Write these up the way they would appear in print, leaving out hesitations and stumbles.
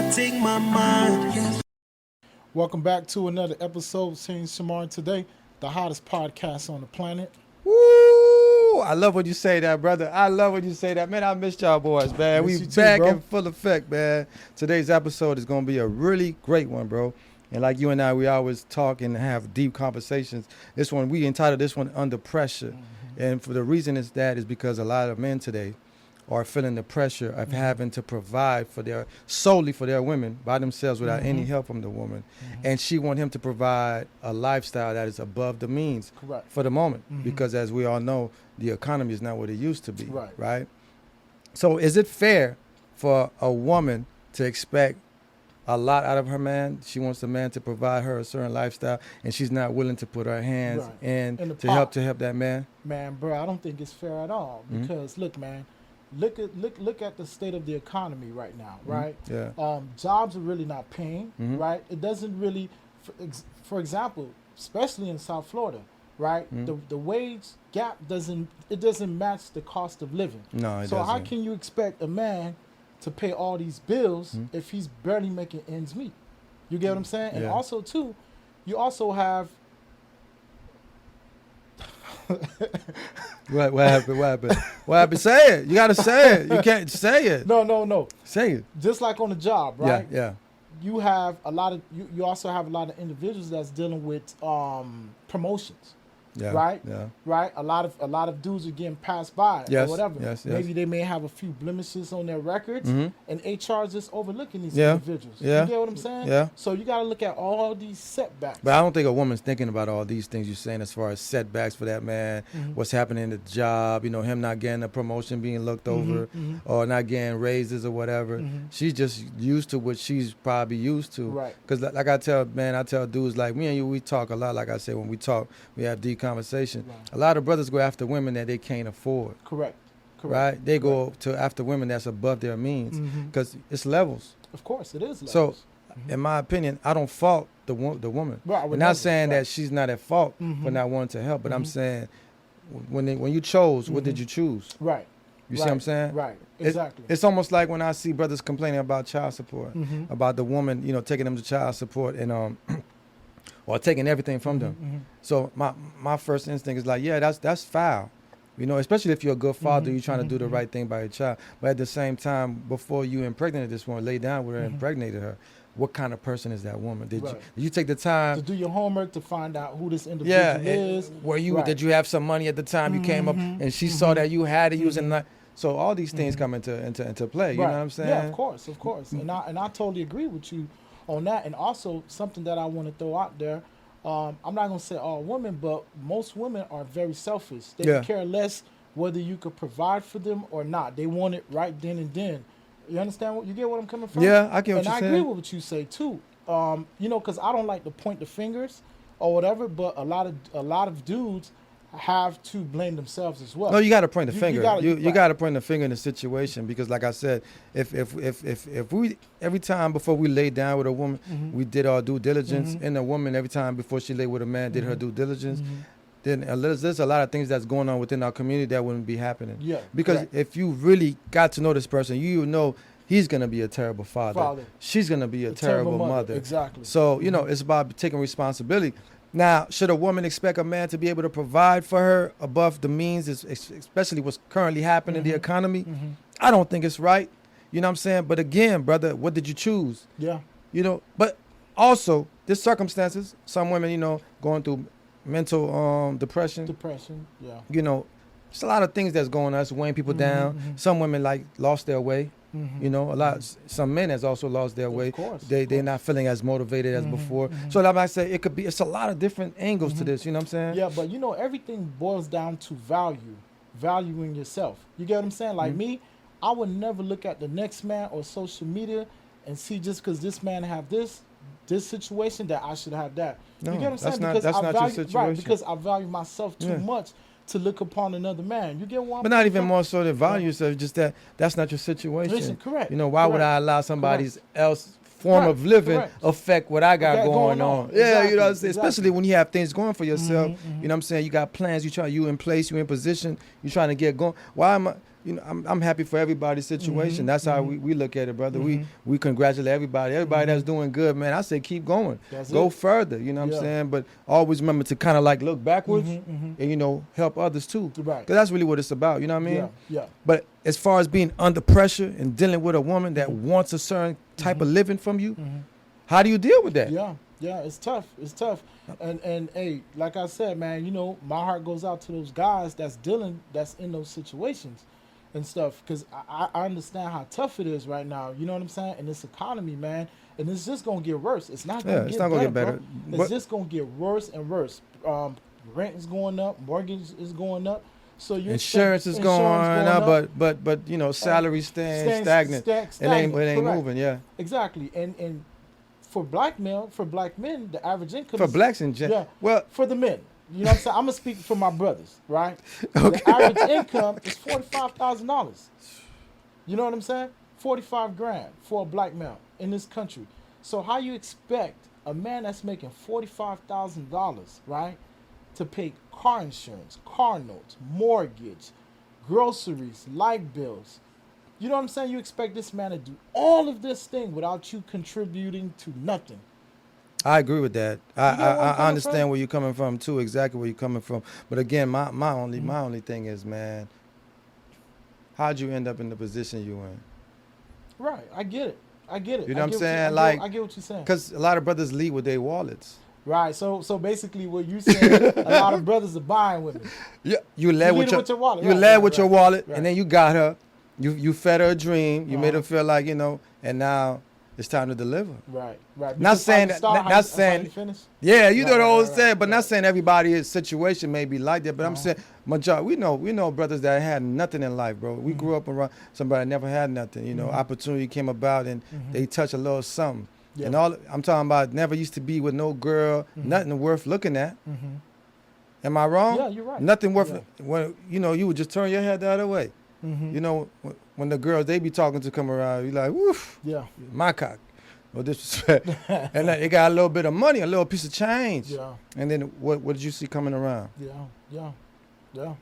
inflicting my mind. Welcome back to another episode of Seeing Shamar today, the hottest podcast on the planet. Woo! I love when you say that, brother. I love when you say that. Man, I missed y'all boys, man. Miss We you too, back bro. in full effect, man. Today's episode is going to be a really great one, bro. And like you and I, we always talk and have deep conversations. This one, we entitled this one Under Pressure. And for the reason is because a lot of men today are feeling the pressure of having to provide solely for their women by themselves without any help from the woman. And she want him to provide a lifestyle that is above the means. Correct. For the moment. Because as we all know, the economy is not what it used to be. Right. So is it fair for a woman to expect a lot out of her man? She wants the man to provide her a certain lifestyle, and she's not willing to put her hands in to help that man? Man, bro, I don't think it's fair at all. Because look, man, look at the state of the economy right now, right? Yeah. Jobs are really not paying, right? It doesn't really, for example, especially in South Florida, right? The wage gap doesn't match the cost of living. No, it so doesn't. how can you expect a man to pay all these bills if he's barely making ends meet? You get what I'm saying? And also too, you also have What happened? Say it. You gotta say it. You can't say it. no. Say it. Just like on the job, right? Yeah. You have a lot of you also have a lot of individuals that's dealing with promotions. Yeah. Right? Yeah. Right? A lot of dudes are getting passed by Yes, or whatever. yes. Maybe they may have a few blemishes on their records and HR is just overlooking these Yeah. individuals. Yeah. You get what I'm saying? Yeah. So you gotta look at all these setbacks. But I don't think a woman's thinking about all these things you're saying as far as setbacks for that man, what's happening in the job, him not getting a promotion, being looked over, or not getting raises or whatever. She's just used to what she's probably used to. Right. Because like I tell dudes like me and you, we talk a lot. Like I said, when we talk, we have deep conversation. Right. A lot of brothers go after women that they can't afford. Correct. Right? They go after women that's above their means because it's levels. Of course, it is levels. So, in my opinion, I don't fault the woman. Right, I would I'm never, not saying right. that she's not at fault for not wanting to help, but I'm saying when you chose, what did you choose? Right. You see what I'm saying? Right. Exactly. It's almost like when I see brothers complaining about child support, about the woman, taking them to child support and or taking everything from them. So my first instinct is like, yeah, that's foul. Especially if you're a good father, you're trying to do the right thing by your child. But at the same time, before you impregnated this woman, lay down with her and impregnated her, what kind of person is that woman? Did you take the time to do your homework to find out who this individual is? Did you have some money at the time you came up and she saw that you had it using that? So all these things come into play. You know what I'm saying? Yeah, of course. And I totally agree with you on that. And also something that I want to throw out there. I'm not gonna say all women, but most women are very selfish. They care less whether you could provide for them or not. They want it right then and then. You understand you get what I'm coming from? Yeah, I get what you're saying. And I agree with what you say too. Because I don't like to point the fingers or whatever, but a lot of dudes have to blame themselves as well. No, you got to point the finger. You right. got to point the finger in the situation because, like I said, if we every time before we lay down with a woman, we did our due diligence, and a woman every time before she lay with a man did her due diligence, then there's a lot of things that's going on within our community that wouldn't be happening. Yeah. Because correct. if you really got to know this person, you know he's gonna be a terrible father. She's gonna be a terrible mother. Exactly. So it's about taking responsibility. Now, should a woman expect a man to be able to provide for her above the means, especially what's currently happening in the economy? I don't think it's right. You know what I'm saying? But again, brother, what did you choose? Yeah. But also, there's circumstances. Some women, going through mental depression. Yeah. There's a lot of things that's going on that's weighing people down. Some women lost their way. Some men has also lost their way. Of course. They're not feeling as motivated as before. So like I say, it's a lot of different angles to this. You know what I'm saying? Yeah, but everything boils down to valuing yourself. You get what I'm saying? Like me, I would never look at the next man or social media and see just because this man have this situation that I should have that. No, you get what I'm saying? That's not your situation. Right, because I value myself too much to look upon another man. You get what I'm But not even more so than value yourself, just that's not your situation. Listen, correct. Why would I allow somebody else form of living correct. affect what I got That going on. Yeah, Exactly, you know what I'm saying? Especially exactly. when you have things going for yourself. Mhm, You know what I'm saying? You got plans, you in place, you in position, you trying to get going. Why am I, I'm happy for everybody's situation. That's how we look at it, brother. We congratulate everybody. Everybody that's doing good, man. I say keep going. That's Go it. further, you know what I'm Yeah. saying? But always remember to kind of like look backwards Mhm. and help others too. Right. Cuz that's really what it's about, you know what I mean? Yeah, yeah. But as far as being under pressure and dealing with a woman that wants a certain type of living from you, how do you deal with that? Yeah, yeah, it's tough. It's tough. And hey, like I said, man, my heart goes out to those guys that's in those situations and stuff. Because I understand how tough it is right now. You know what I'm saying? In this economy, man. And it's just gonna get worse. It's not gonna, it's not gonna get better. Bro. It's just gonna get worse and worse. Rent is going up, mortgage is going up. So insurance is going up, but salary staying stagnant. It ain't moving. Yeah, exactly. And for black men, the average income for blacks in general. Yeah, well, for the men. You know what I'm saying? I'm gonna speak for my brothers, right? Okay. The average income is $45,000. You know what I'm saying? 45 grand for a black male in this country. So how you expect a man that's making $45,000, right, to pay car insurance, car notes, mortgage, groceries, light bills? You know what I'm saying? You expect this man to do all of this thing without you contributing to nothing. I agree with that. I understand from? where you're coming from too, exactly where you're coming from. But again, my only thing is, man, how'd you end up in the position you in? Right, I get it. You know what I'm saying? I get what you're saying. Because a lot of brothers lead with their wallets. Right. So basically, what you saying, a lot of brothers are buying women. Yeah, you led with your wallet. You led with your wallet, right. and then you got her. You fed her a dream. You made her feel like and now it's time to deliver. Right. Not saying that. Not saying. Yeah, you know the old saying, but not saying everybody's situation may be like that. But I'm saying, majority, we know brothers that had nothing in life, bro. We grew up around somebody that never had nothing. Opportunity came about and they touched a little something. Yeah. And all I'm talking about, never used to be with no girl, nothing worth looking at. Am I wrong? Yeah, you're right. Nothing worth. When you would just turn your head the other way. When the girls they be talking to come around, you like, woof, my cock. No disrespect. And it got a little bit of money, a little piece of change. Yeah. And then what did you see coming around? Yeah.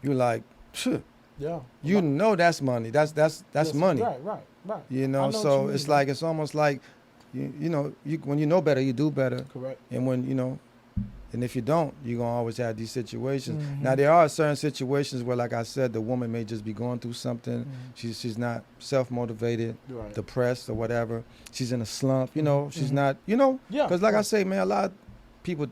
You like, phew. Yeah. You know that's money. That's money. Right. So it's like it's almost like when you know better, you do better. Correct. And when and if you don't, you're going to always have these situations. Now, there are certain situations where, like I said, the woman may just be going through something. She's not self-motivated, depressed or whatever. She's in a slump, She's not, Because like I say, man, a lot of people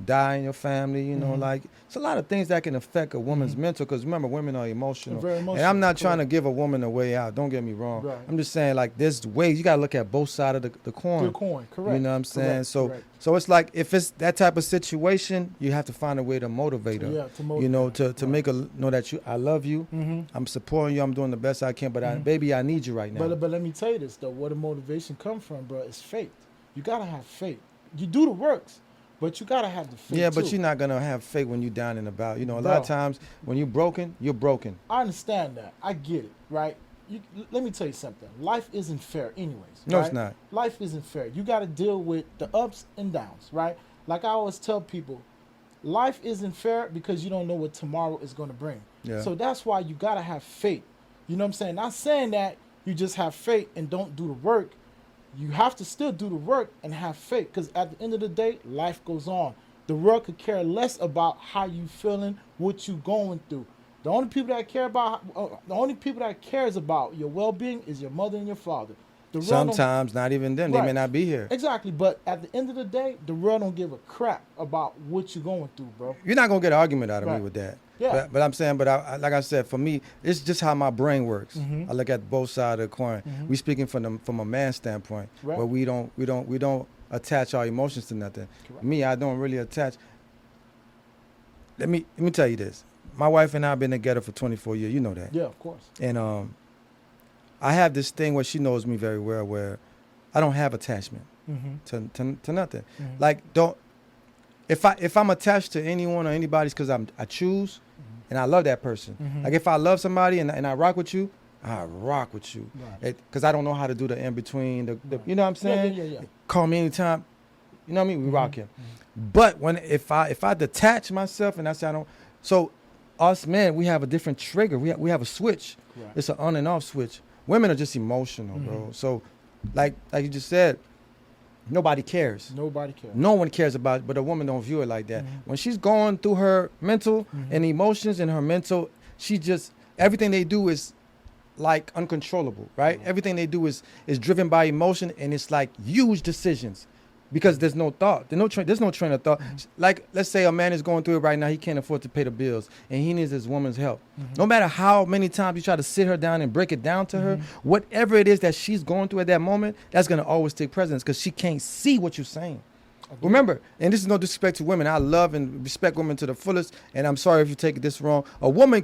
die in your family, like it's a lot of things that can affect a woman's mental, because remember, women are emotional. Very emotional. And I'm not trying to give a woman a way out, don't get me wrong. Right. I'm just saying, like, there's ways, you got to look at both sides of the coin. The coin, correct. You know what I'm saying? Correct. So it's like, if it's that type of situation, you have to find a way to motivate her. Yeah, to motivate to make her know that I love you, I'm supporting you, I'm doing the best I can, but baby, I need you right now. But let me tell you this, though, where the motivation come from, bro, is faith. You got to have faith. You do the works. But you got to have the faith, Yeah, but too. you're not going to have faith when you're down and about. A lot of times when you're broken, you're broken. I understand that. I get it, right? Let me tell you something. Life isn't fair anyways. No, right? it's not. Life isn't fair. You got to deal with the ups and downs, right? Like I always tell people, life isn't fair because you don't know what tomorrow is going to bring. Yeah. So that's why you got to have faith. You know what I'm saying? Not saying that you just have faith and don't do the work. You have to still do the work and have faith, because at the end of the day, life goes on. The world could care less about how you feeling, what you going through. The only people that cares about your well-being is your mother and your father. Sometimes not even them. Right. They may not be here. Exactly. But at the end of the day, the world don't give a crap about what you're going through, bro. You're not going to get an argument out of me with that. Yeah. But I'm saying, like I said, for me, it's just how my brain works. I look at both sides of the coin. We speaking from a man's standpoint, where we don't attach our emotions to nothing. Correct. Me, I don't really attach. Let me tell you this. My wife and I have been together for 24 years. You know that. Yeah, of course. And I have this thing where she knows me very well, where I don't have attachment to nothing. Like, if I'm attached to anyone or anybody's because I choose and I love that person. Like, if I love somebody and I rock with you, I rock with you. Right. Because I don't know how to do the in between. Right. You know what I'm saying? Yeah. Call me anytime. You know what I mean? We rocking. But if I detach myself and I say I don't, so us men, we have a different trigger. We have a switch. Right. It's an on and off switch. Women are just emotional, bro. So like you just said, nobody cares. Nobody cares. No one cares about it, but a woman don't view it like that. When she's going through her mental and emotions and her mental, she just, everything they do is like uncontrollable, right? Everything they do is driven by emotion, and it's like huge decisions because there's no thought. There's no train of thought. Like, let's say a man is going through it right now. He can't afford to pay the bills, and he needs his woman's help. No matter how many times you try to sit her down and break it down to her, whatever it is that she's going through at that moment, that's going to always take precedence because she can't see what you're saying. Remember, and this is no disrespect to women. I love and respect women to the fullest, and I'm sorry if you take this wrong.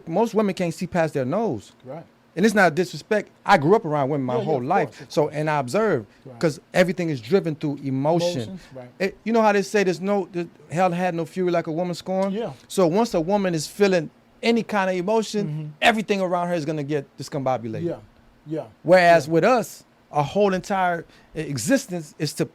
Most women can't see past their nose. Right. And it's not disrespect. I grew up around women my whole life. Course. So, and I observed because everything is driven through emotion. Right. You know how they say hell had no fury like a woman scorned? Yeah. So once a woman is feeling any kind of emotion, everything around her is going to get discombobulated. Yeah. Whereas with us, our whole entire existence is to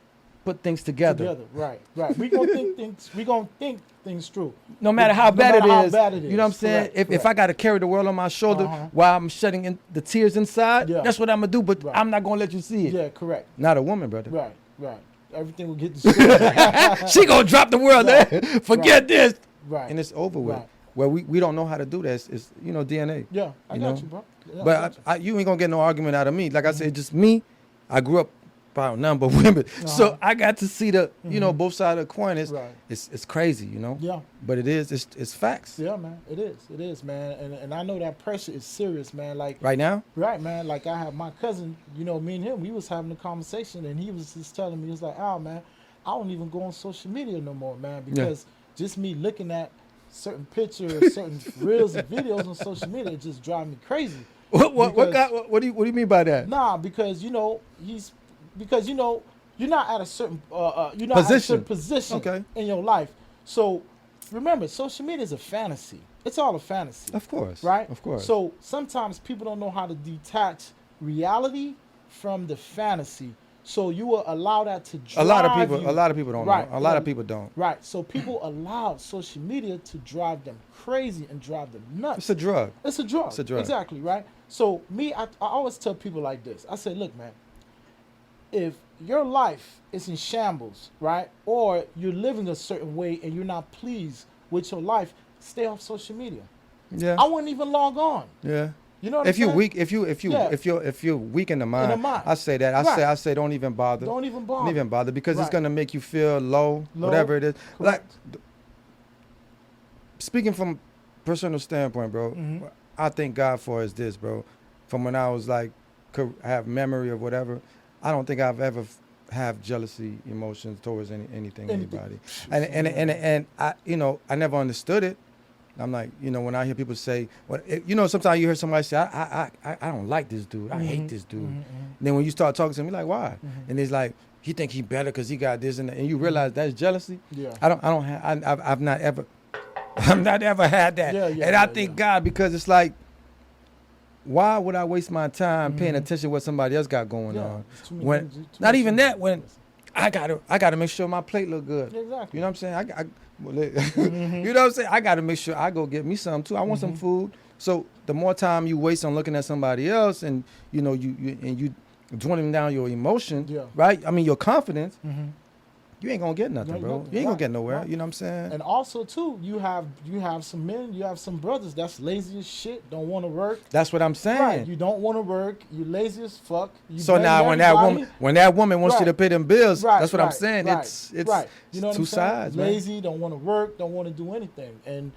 put things together. Right. We gonna think things through. No matter how bad it is. You know what I'm saying? Correct. If I got to carry the world on my shoulder while I'm shedding in the tears inside, that's what I'm going to do. But I'm not going to let you see it. Yeah, correct. Not a woman, brother. Right. Everything will get destroyed. She going to drop the world there. Forget this. Right. And it's over with. Where we don't know how to do that. It's DNA. Yeah, I got you, bro. Yeah, but you ain't going to get no argument out of me. Like I said, just me. I grew up about none but women. So I got to see the, both sides of the coin. It's crazy, Yeah. But it's facts. Yeah, man. It is, man. And I know that pressure is serious, man. Like right now? Right, man. Like I have my cousin, me and him, we was having a conversation and he was just telling me, he was like, "Oh man, I don't even go on social media no more, man, because just me looking at certain pictures, certain reels and videos on social media, it just drive me crazy." What do you mean by that? Nah, because you're not at a certain position in your life. So remember, social media is a fantasy. It's all a fantasy. Of course. Right? Of course. So sometimes people don't know how to detach reality from the fantasy. So you will allow that to drive a lot of people don't know. A lot of people don't. Right. So people allow social media to drive them crazy and drive them nuts. It's a drug. It's a drug. Exactly, right? So I always tell people like this. I say, look, man, if your life is in shambles, right, or you're living a certain way and you're not pleased with your life, stay off social media. Yeah. I wouldn't even log on. Yeah. You know what I'm saying? If you're weak in the mind, I say that. I say don't even bother. Don't even bother because it's gonna make you feel low, whatever it is. Correct. Like speaking from personal standpoint, bro, I thank God for is this, bro. From when I was like could have memory of whatever, I don't think I've ever have jealousy emotions towards anybody. And I never understood it. I'm like, when I hear people say, sometimes you hear somebody say, I don't like this dude. I hate this dude. And then when you start talking to him, you're like, why? And it's like, he think he better because he got this and that. And you realize that's jealousy. Yeah. I've not ever had that. And I thank God because it's like, why would I waste my time paying attention to what somebody else got going on? When I gotta make sure my plate look good. Exactly. You know what I'm saying? You know what I'm saying? I gotta make sure I go get me some too. I want some food. So the more time you waste on looking at somebody else, and you dwindling down your emotion, right? I mean your confidence. You ain't gonna get nothing, bro. You ain't gonna get nowhere. You know what I'm saying? And also too, you have some men, you have some brothers that's lazy as shit, don't want to work. That's what I'm saying. Right. You don't want to work. You lazy as fuck. So now when that woman wants you to pay them bills, that's what I'm saying. It's you know what two I'm saying? sides, man. Lazy, don't want to work, don't want to do anything. And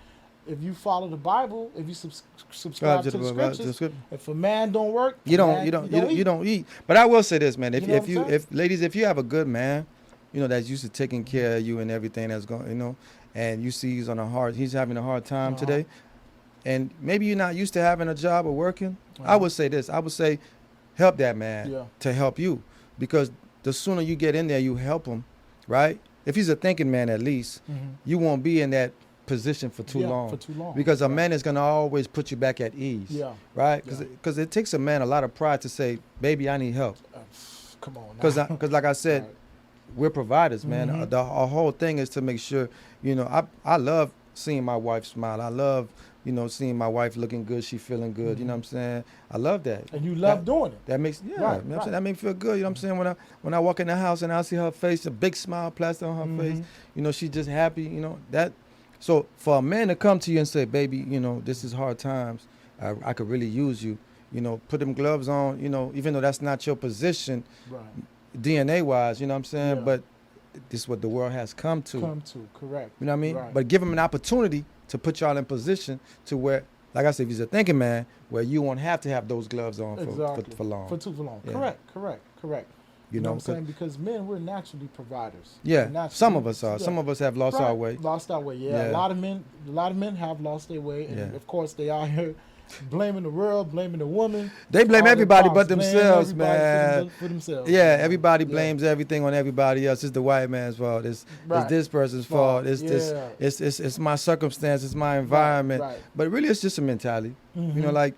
if you follow the Bible, if you subscribe to the scriptures, if a man don't work, you don't eat. But I will say this, man. If ladies, if you have a good man, that's used to taking care of you and everything that's going, and you see he's having a hard time today, and maybe you're not used to having a job or working. I would say this. I would say, help that man to help you, because the sooner you get in there, you help him, right? If he's a thinking man, at least you won't be in that position for too long. For too long. Because a man is going to always put you back at ease. Yeah. Right? Because it takes a man a lot of pride to say, baby, I need help. Come on. Because like I said, Right. we're providers, man. Mhm. Our whole thing is to make sure, I love seeing my wife smile. I love, seeing my wife looking good. She feeling good. You know what I'm saying? I love that. And you love doing it. That makes, Right, you know what I'm saying? right. That makes me feel good. You know what I'm saying? When I walk in the house and I see her face, a big smile plastered on her face, she's just happy, that. So for a man to come to you and say, baby, this is hard times. I could really use you. Put them gloves on, even though that's not your position, Right. DNA wise, you know what I'm saying? Yeah. But this is what the world has come to. Correct. You know what I mean? Right. But give him an opportunity to put y'all in position to where, like I said, if he's a thinking man, where you won't have to have those gloves on for long. For too long. Yeah. Correct. You know what I'm saying? Because men, we're naturally providers. Yeah, some of us are. Yeah. Some of us have lost our way. Lost our way. Yeah. Yeah. A lot of men have lost their way, and Yeah. of course they out here blaming the world, blaming the woman. They blame all their everybody but problems, themselves, blame everybody man. for themselves. Yeah, everybody Yeah. blames everything on everybody else. It's the white man's fault. It's Right. this person's fault. It's Yeah. it's my circumstance. It's my environment. Right. But really, it's just a mentality. Mhm. Like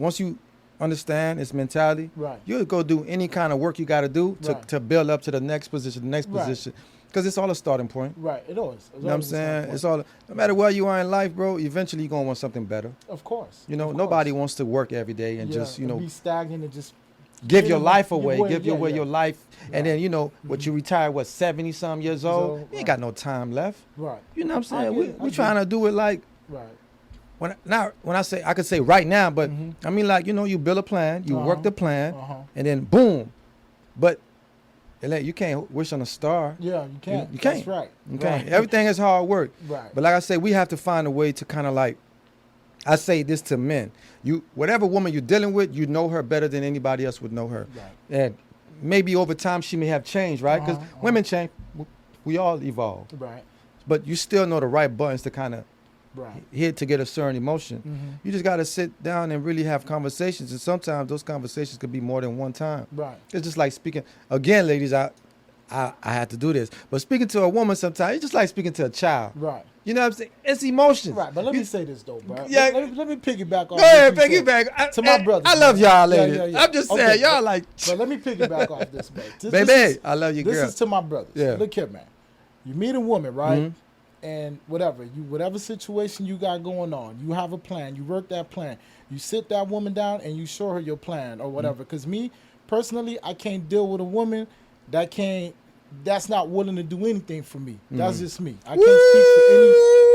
once you understand its mentality, Right. you'll go do any kind of work you got to do Right. to build up to the next position, Right. because it's all a starting point. Right. It is. You know what I'm saying? It's all, no matter where you are in life, bro, eventually you're going to want something better. Of course. Nobody wants to work every day and just, be stagnant and just give your Yeah, life you away, would, give yeah, away yeah. your life. And Right. then, what you retire, 70-some years old? You ain't right. got no time left. right. You know what I'm I saying? get it, I We get trying to do it like, Right. when I say, I could say right now, but Mhm. I mean like, you build a plan, you work Uh-huh. the plan, Uh-huh. and then boom. But you can't wish on a star. Yeah, you can't. You can't. That's right. You can't. Right. Everything is hard work. Right. But like I say, we have to find a way to kind of like, I say this to men. Whatever woman you're dealing with, you know her better than anybody else would know her. Right. And maybe over time she may have changed, right? Because women change. We all evolve. Right. But you still know the right buttons to kind of Right. hit to get a certain emotion. Mhm. You just got to sit down and really have conversations. And sometimes those conversations could be more than one time. Right. It's just like speaking. Again, ladies, I had to do this. But speaking to a woman sometimes, it's just like speaking to a child. Right. You know what I'm saying? It's emotions. Right. But let me say this though, bro. Yeah. Let me piggyback off. Go ahead, what you said. piggyback. To my brothers, I love man. y'all, Yeah, ladies. yeah, yeah. I'm just Okay, saying, y'all but- like, But let me piggyback off this, man. baby, I love you, This girl. is to my brothers. Yeah. Look here, man. You meet a woman, right? Mhm. And whatever situation you got going on, you have a plan. You work that plan. You sit that woman down and you show her your plan or whatever. Because me personally, I can't deal with a woman that's not willing to do anything for me. That's just me. I can't speak for any.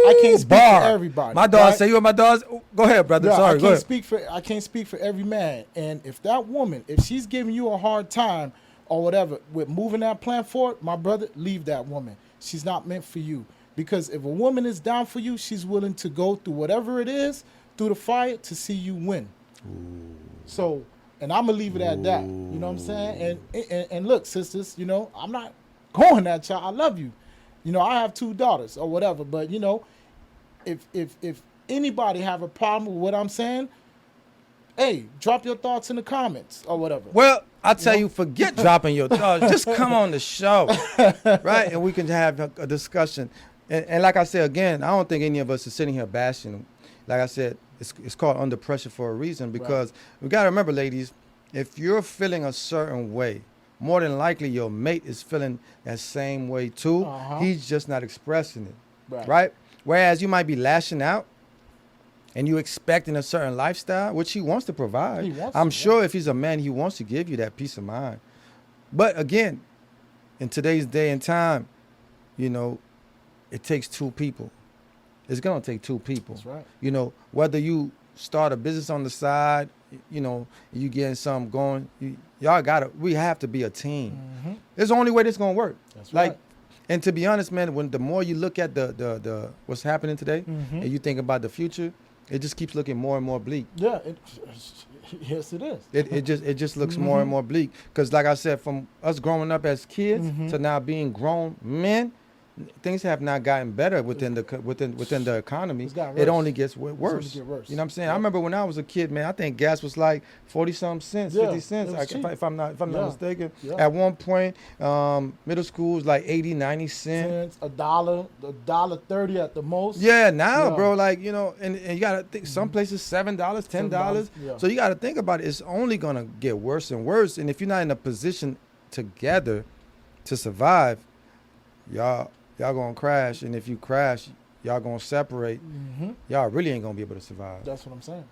I can't speak Bar. for everybody. My dog right? say you and my dogs. Go ahead, brother. Yeah, Sorry, go ahead. I can't speak for every man. And if that woman, if she's giving you a hard time or whatever with moving that plan forward, my brother, leave that woman. She's not meant for you. Because if a woman is down for you, she's willing to go through whatever it is, through the fire to see you win. So, and I'm gonna leave it at that. You know what I'm saying? And look, sisters, I'm not going at y'all. I love you. I have 2 daughters or whatever. But if anybody have a problem with what I'm saying, hey, drop your thoughts in the comments or whatever. Well, I tell you, forget dropping your thoughts. Just come on the show, right? And we can have a discussion. And like I said, again, I don't think any of us are sitting here bashing them. Like I said, it's called under pressure for a reason because we got to remember, ladies, if you're feeling a certain way, more than likely your mate is feeling that same way too. He's just not expressing it, right? Whereas you might be lashing out and you expecting a certain lifestyle, which he wants to provide. I'm sure if he's a man, he wants to give you that peace of mind. But again, in today's day and time, it takes 2 people. It's going to take 2 people. That's right. Whether you start a business on the side, you getting something going, we have to be a team. Mm-hmm. It's the only way this going to work. That's like, right. And to be honest, man, when the more you look at the what's happening today Mm-hmm. and you think about the future, it just keeps looking more and more bleak. Yeah, yes, it is. It just looks more and more bleak. Because like I said, from us growing up as kids Mhm. to now being grown men, things have not gotten better within the economy. It's gotten It worse. only gets worse. It's only get worse. You know what I'm saying? Yep. I remember when I was a kid, man. I think gas was like 40-something cents, Yeah, 50 cents. it was cheap. If I'm not Yeah. mistaken. Yeah. At one point, middle school was like 80, 90 cents. Cents, $1.30 at the most. Yeah, now, Yeah. bro, like, you know, and you gotta think some places $7, $10. Yeah. So you gotta think about it. It's only gonna get worse and worse. And if you're not in a position together to survive, y'all gonna crash. And if you crash, y'all gonna separate. Mm-hmm. Y'all really ain't gonna be able to survive. That's what I'm saying.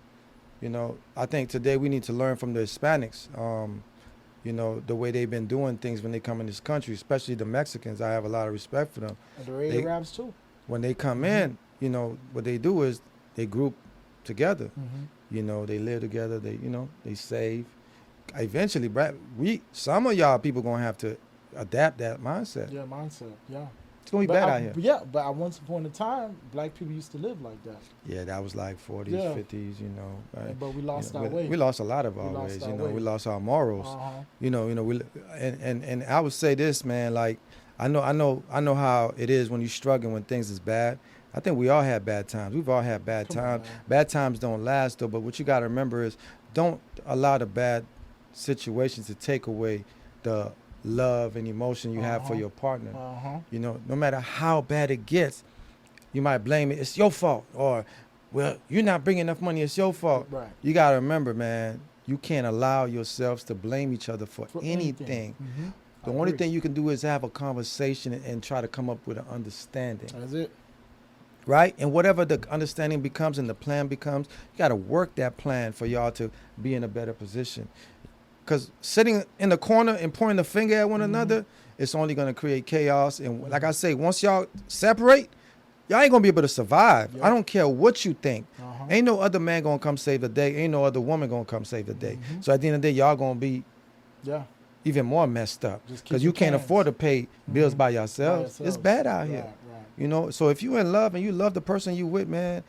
You know, I think today we need to learn from the Hispanics. You know, the way they've been doing things when they come in this country, especially the Mexicans. I have a lot of respect for them. And the Arabs too. When they come in, you know, what they do is they group together. Mm-hmm. You know, they live together. They save. Eventually, some of y'all people gonna have to adapt that mindset. Yeah, mindset. Yeah. It's gonna be bad out here. Yeah, but at once upon a time, black people used to live like that. Yeah, that was like 40s, Yeah. 50s. You know, right? But we lost You our know, way. we lost a lot of We our lost ways. our You know, way. we lost our morals. Uh-huh. And I would say this, man. Like, I know how it is when you're struggling when things is bad. I think we all had bad times. We've all had bad Come on, times. man. Bad times don't last though. But what you got to remember is, don't allow the bad situations to take away the love and emotion you have for Uh-huh. your partner. Uh-huh. You know, no matter how bad it gets, you might blame it. It's your fault, or, well, you're not bringing enough money. It's your fault. Right. You got to remember, man, you can't allow yourselves to blame each other for anything. Mm-hmm. The only thing you can do is have a conversation and try to come up with an understanding, That's it. right? And whatever the understanding becomes and the plan becomes, you got to work that plan for y'all to be in a better position. Because sitting in the corner and pointing the finger at one another, it's only going to create chaos. And like I say, once y'all separate, y'all ain't going to be able to survive. Yep. I don't care what you think. Uh-huh. Ain't no other man going to come save the day. Ain't no other woman going to come save the day. So at the end of the day, y'all going to be Yeah. even more messed up Just because kick you your can't cans. afford to pay bills by yourselves. It's yourselves. bad out here. Right. You know, so if you in love and you love the person you with, man,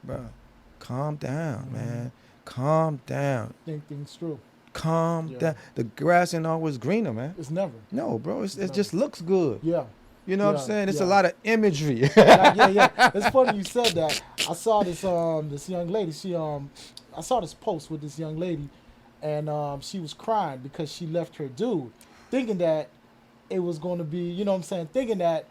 bro, calm down, man. Calm down. Think things through. Calm Yeah. down. The grass ain't always greener, man. It's never. No, bro, it No. just looks good. Yeah. You know what Yeah, I'm saying? It's yeah. a lot of imagery. Yeah. It's funny you said that. I saw this young lady. I saw this post with this young lady, and she was crying because she left her dude, thinking that it was going to be, you know what I'm saying, thinking that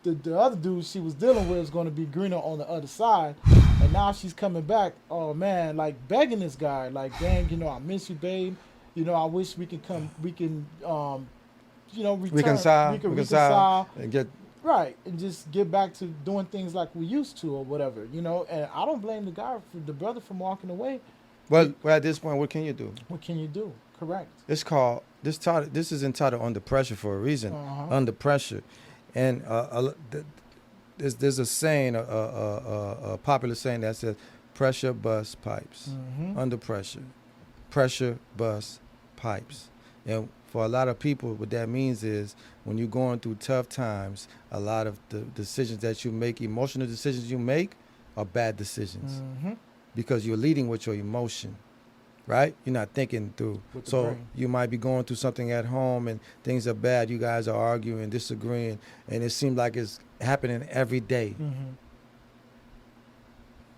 the other dude she was dealing with was going to be greener on the other side, and now she's coming back. Oh man, like begging this guy, like, dang, you know, I miss you, babe. You know, I wish we can come. We can, you know, return. Reconcile. We can reconcile. And get. Right, and just get back to doing things like we used to or whatever, you know. And I don't blame the brother from walking away. Well, at this point, what can you do? What can you do? Correct. It's called this is entitled Under Pressure for a reason. Uh-huh. Under pressure, and there's a saying, a popular saying that says, "Pressure busts pipes." Mm-hmm. Under pressure busts pipes. And for a lot of people, what that means is when you're going through tough times, a lot of the decisions that you make, emotional decisions you make, are bad decisions Mm-hmm. because you're leading with your emotion, right? You're not thinking through. With the So brain. you might be going through something at home and things are bad. You guys are arguing, disagreeing, and it seems like it's happening every day. Mm-hmm.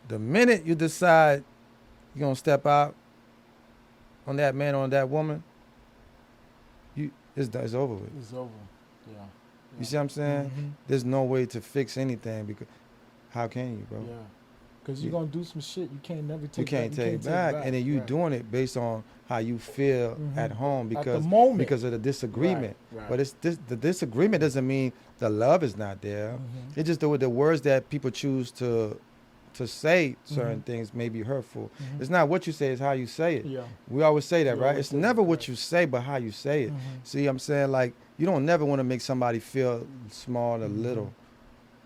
The minute you decide you're going to step out on that man or on that woman, it's over with. It's over. Yeah. You see what I'm saying? Mm-hmm. There's no way to fix anything because how can you, bro? Yeah. Because you're gonna do some shit you can't never take. You can't take it back, and then you Right. doing it based on how you feel Mhm. at home At because the moment. because of the disagreement. Right. But the disagreement doesn't mean the love is not there. Mhm. It's just the words that people choose to say certain Mhm. things may be hurtful. Mhm. It's not what you say; it's how you say it. Yeah. We always say that, We right? always It's say never that, what right. you say, but how you say it. Mhm. See, I'm saying, like, you don't never want to make somebody feel small or Mhm. little,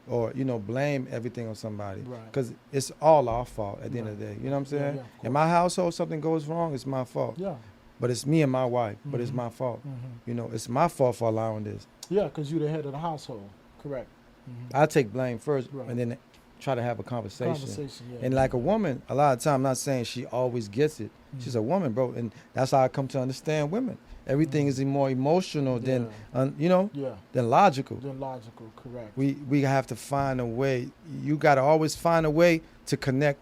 or blame everything on somebody, Right. because it's all our fault at the end of the Right. day. You know what I'm Yeah, saying? yeah, of In my household, something goes wrong, it's my fault. Yeah. But it's me and my wife. But it's Mhm. my fault. Mm-hmm. It's my fault for allowing this. Yeah, because you're the head of the household. Correct. Mhm. I take blame first, Right. and then try to have a conversation. Yeah. And like a woman, a lot of time, I'm not saying she always gets it. She's a woman, bro, and that's how I come to understand women. Everything is more emotional than than logical. Correct. We have to find a way. You got to always find a way to connect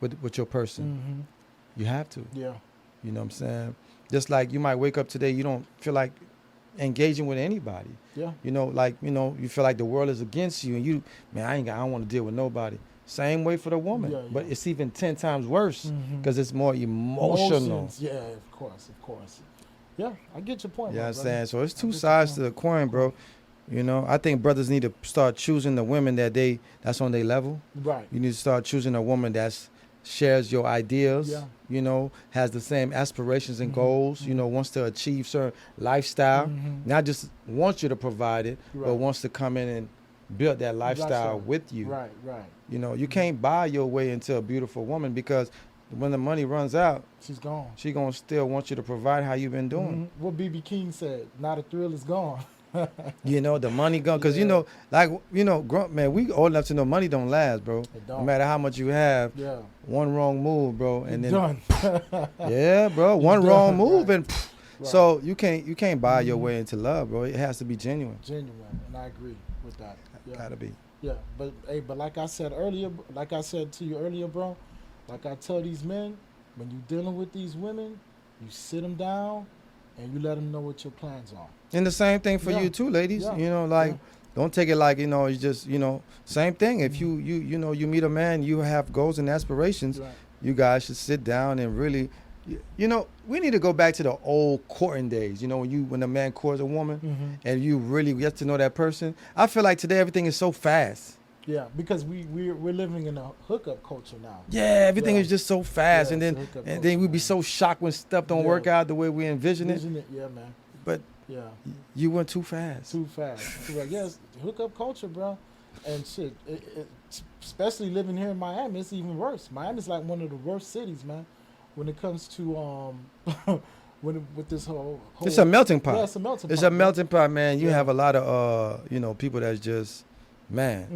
with your person. You have to. Yeah. You know what I'm saying? Just like you might wake up today, you don't feel like engaging with anybody. Yeah. You know, like, you feel like the world is against you, and I don't want to deal with nobody. Same way for the woman, but it's even 10 times worse because it's more emotional. Emotions. Yeah, of course. Yeah, I get your point. Yeah, I'm saying, so it's two sides to the coin, bro. You know, I think brothers need to start choosing the women that's on their level. Right. You need to start choosing a woman that's shares your ideas. Yeah. You know, has the same aspirations and goals. You know, wants to achieve certain lifestyle. Not just wants you to provide it, but wants to come in and build that lifestyle with you. Right. You know, you can't buy your way into a beautiful woman, because when the money runs out, she's gone. She gonna still want you to provide how you've been doing. What B.B. King said, "Not a thrill is gone." You know, the money gone, because man, we old enough to know money don't last, bro. It don't. No matter how much you have, one wrong move, bro, and then done. Yeah, bro, one wrong move and. Right. So you can't buy your way into love, bro. It has to be genuine. And I agree with that. Yeah. Gotta be. Yeah, but like I said to you earlier, bro, like I tell these men, when you're dealing with these women, you sit them down and you let them know what your plans are. And the same thing for you too, ladies. Yeah. You know, don't take it like, it's just, same thing. If you meet a man, you have goals and aspirations, you guys should sit down and really, we need to go back to the old courting days. When a man courts a woman and you really get to know that person. I feel like today everything is so fast. Yeah, because we're living in a hookup culture now. Yeah, everything is just so fast, and then we be so shocked when stuff don't work out the way we envision it. Yeah, man. But you went too fast. Yes, hookup culture, bro, and shit. Especially living here in Miami, it's even worse. Miami's like one of the worst cities, man, when it comes to with this whole. It's a melting pot. Yeah, it's a melting pot. It's a melting pot, man. You have a lot of people that's just. Man,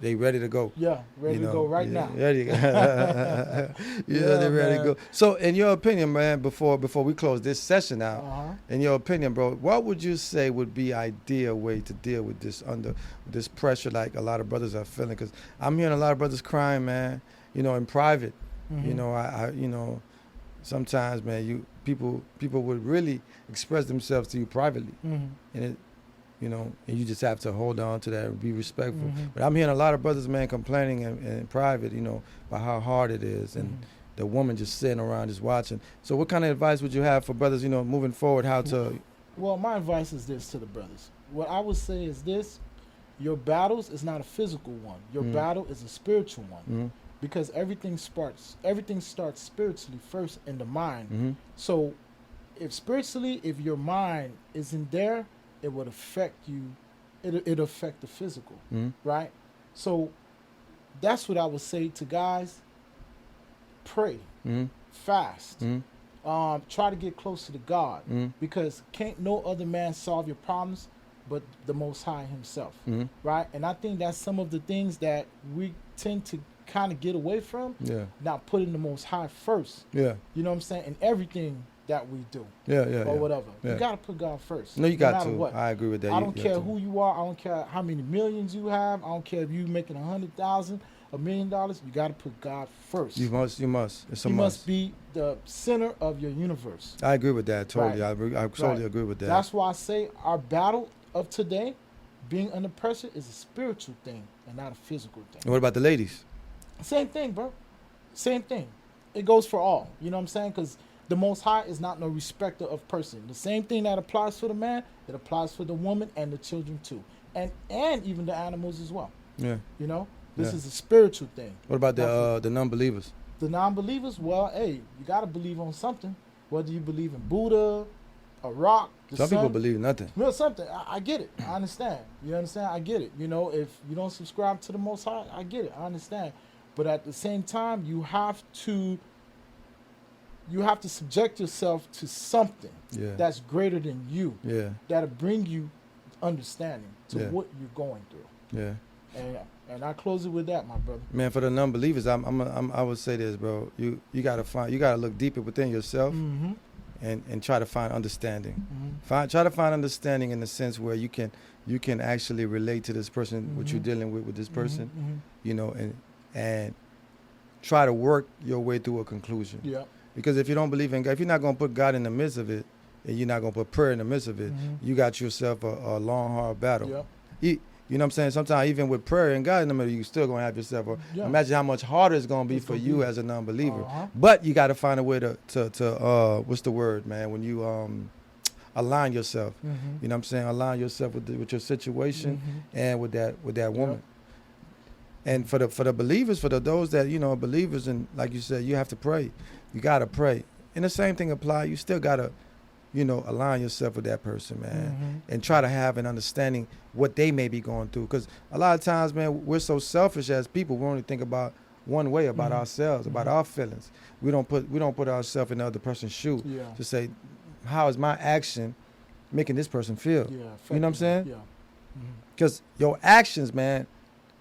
they ready to go. Yeah, ready to go now. Ready. They're ready to go. So, in your opinion, man, before we close this session out, in your opinion, bro, what would you say would be ideal way to deal with this pressure like a lot of brothers are feeling? Because I'm hearing a lot of brothers crying, man. In private. I sometimes, man, people would really express themselves to you privately, and it. And you just have to hold on to that and be respectful. But I'm hearing a lot of brothers, man, complaining in private, about how hard it is, and the woman just sitting around just watching. So what kind of advice would you have for brothers, moving forward, how to... Well, my advice is this to the brothers. What I would say is this: your battles is not a physical one. Your battle is a spiritual one. Because everything starts spiritually first in the mind. So if your mind isn't there, it would affect you. It'll affect the physical, right? So that's what I would say to guys. Pray, fast, try to get closer to God, because can't no other man solve your problems but the Most High Himself, right? And I think that's some of the things that we tend to kind of get away from. Not putting the Most High first. You know what I'm saying? In everything that we do, or whatever. You gotta put God first. No, you got to. What. I agree with that. I don't care who you are. I don't care how many millions you have. I don't care if you making 100,000, $1 million. You gotta put God first. You must. It's a He must. must be the center of your universe. I agree with that. Totally. Right. I totally agree with that. That's why I say our battle of today, being under pressure, is a spiritual thing and not a physical thing. And what about the ladies? Same thing, bro. Same thing. It goes for all. You know what I'm saying? Because the Most High is not no respecter of person. The same thing that applies for the man, it applies for the woman and the children too, and even the animals as well. Yeah. This is a spiritual thing. What about the non-believers? The non-believers, well, hey, you gotta believe on something. Whether you believe in Buddha, a rock, the sun. Some people believe nothing. No, something. I get it. I understand. You understand? I get it. If you don't subscribe to the Most High, I get it. I understand. But at the same time, you have to subject yourself to something that's greater than you. That'll bring you understanding to what you're going through. And I close it with that, my brother. Man, for the non-believers, I would say this, bro. You gotta look deeper within yourself, Mm-hmm. and try to find understanding. Mm-hmm. Try to find understanding in the sense where you can actually relate to this person, what you're dealing with this person, Mm-hmm. you know, and try to work your way through a conclusion. Yeah. Because if you don't believe in God, if you're not gonna put God in the midst of it, and you're not gonna put prayer in the midst of it, you got yourself a long, hard battle. Yeah. You know what I'm saying? Sometimes even with prayer and God in the middle, you still gonna have yourself. Imagine how much harder it's gonna be for you as a non-believer. But you got to find a way to what's the word, man? When you align yourself, you know what I'm saying? Align yourself with your situation and with that woman. And for the believers, for those that are believers, and like you said, you have to pray. You gotta pray. And the same thing apply. You still gotta align yourself with that person, man, and try to have an understanding what they may be going through. Because a lot of times, man, we're so selfish as people. We only think about one way, about ourselves, about our feelings. We don't put ourselves in the other person's shoe to say, how is my action making this person feel? Yeah, you know what I'm saying? Yeah. Because your actions, man,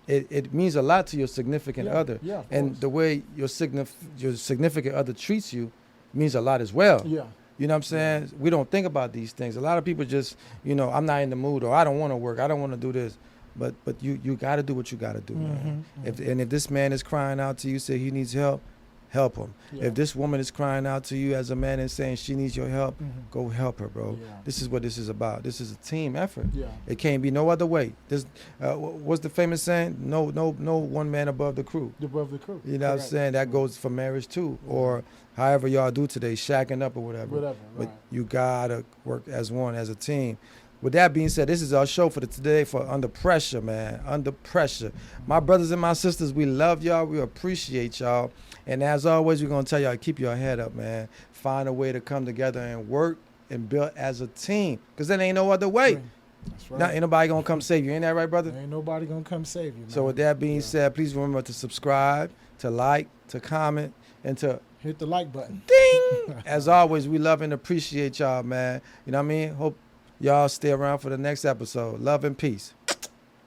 it means a lot to your significant other. Yeah, and the way your significant other treats you means a lot as well. Yeah. You know what I'm saying? We don't think about these things. A lot of people just, I'm not in the mood, or I don't want to work. I don't want to do this. But you got to do what you got to do, man. If this man is crying out to you, say he needs help, help him. Yeah. If this woman is crying out to you as a man and saying she needs your help, go help her, bro. Yeah. This is what this is about. This is a team effort. Yeah. It can't be no other way. This, what's the famous saying? No one man above the crew. Above the crew. You know what I'm saying? That goes for marriage too, or however y'all do today, shacking up or whatever. But you gotta work as one, as a team. With that being said, this is our show for today for Under Pressure, man. Under Pressure. My brothers and my sisters, we love y'all. We appreciate y'all. And as always, we're going to tell y'all, keep your head up, man. Find a way to come together and work and build as a team. Because there ain't no other way. That's right. Now, ain't nobody going to come save you. Ain't that right, brother? Ain't nobody going to come save you, man. So with that being said, please remember to subscribe, to like, to comment, and to hit the like button. Ding! As always, we love and appreciate y'all, man. You know what I mean? Hope y'all stay around for the next episode. Love and peace.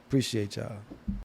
Appreciate y'all.